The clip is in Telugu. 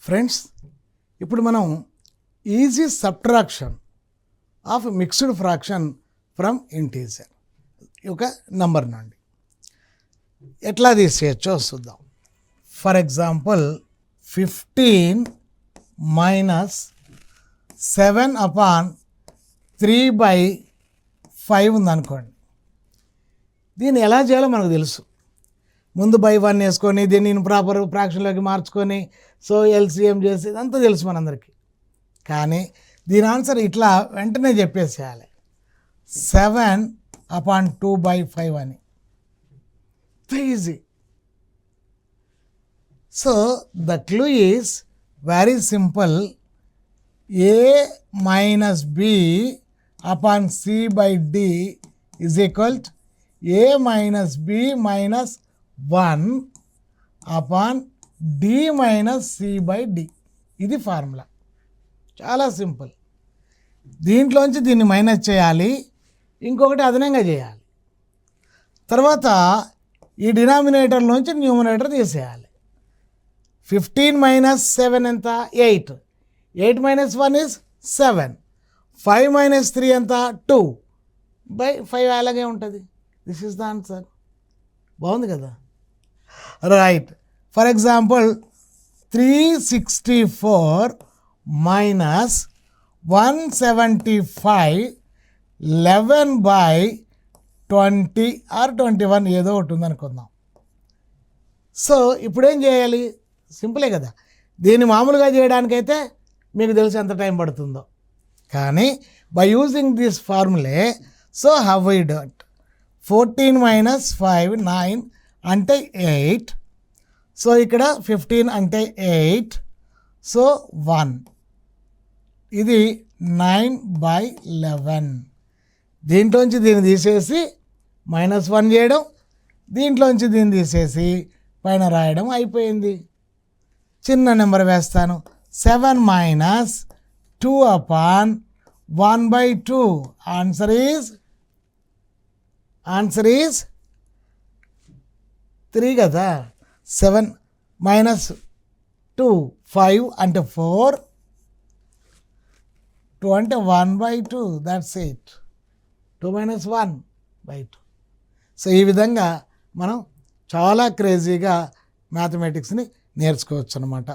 ఫ్రెండ్స్, ఇప్పుడు మనం easy subtraction of mixed fraction from integer ఒక నంబర్ నుండి ఎట్లా తీసేయచ్చో చూద్దాం. ఫర్ ఎగ్జాంపుల్ 15 మైనస్ 7/3/5 ఉందనుకోండి. దీన్ని ఎలా చేయాలో మనకు తెలుసు. ముందు బై 1 వేసుకొని దీన్ని ప్రాపర్ ఫ్రాక్షన్లోకి మార్చుకొని సో ఎల్సిఎం చేసి ఇదంతా తెలుసు మనందరికీ. కానీ దీని ఆన్సర్ ఇట్లా వెంటనే చెప్పేసేయాలి, 7/2/5 అని. Easy. So the clue is very simple. a minus b upon c by d is equal to a minus b minus 1 upon d minus c by d. ఇది ఫార్ములా. చాలా సింపుల్. దీంట్లోంచి దీన్ని మైనస్ చేయాలి, ఇంకొకటి అదనంగా చేయాలి. తర్వాత ఈ డినామినేటర్లోంచి న్యూమినేటర్ తీసేయాలి. 15 మైనస్ 7 ఎంత? 8. 8 మైనస్ 1 ఈజ్ 7. 5 మైనస్ 3 ఎంత? 2/5 అలాగే ఉంటుంది. This is the answer. బాగుంది కదా? Right. For example 364 minus 175 11/20 or 21 ఏదో ఒకటి ఉందనుకుందాం. సో ఇప్పుడేం చేయాలి? సింపులే కదా. దీన్ని మామూలుగా చేయడానికైతే మీకు తెలిసి ఎంత టైం పడుతుందో. కానీ by using this formulae, so how we do it? 14 minus 5 9 అంటే 8. సో ఇక్కడ 15 అంటే 8. సో 1. ఇది 9/11. దీంట్లోంచి దీన్ని తీసేసి -1 చేయడం, దీంట్లోంచి దీన్ని తీసేసి పైన రాయడం అయిపోయింది. చిన్న నెంబర్ వేస్తాను. 7 మైనస్ 2/1/2. ఆన్సర్ ఈజ్ 3 కదా. 7 మైనస్ 2 5 అంటే 4. 2 అంటే 1/2. That's it. 2 మైనస్ 1/2. సో ఈ విధంగా మనం చాలా క్రేజీగా మ్యాథమెటిక్స్ని నేర్చుకోవచ్చు అన్నమాట.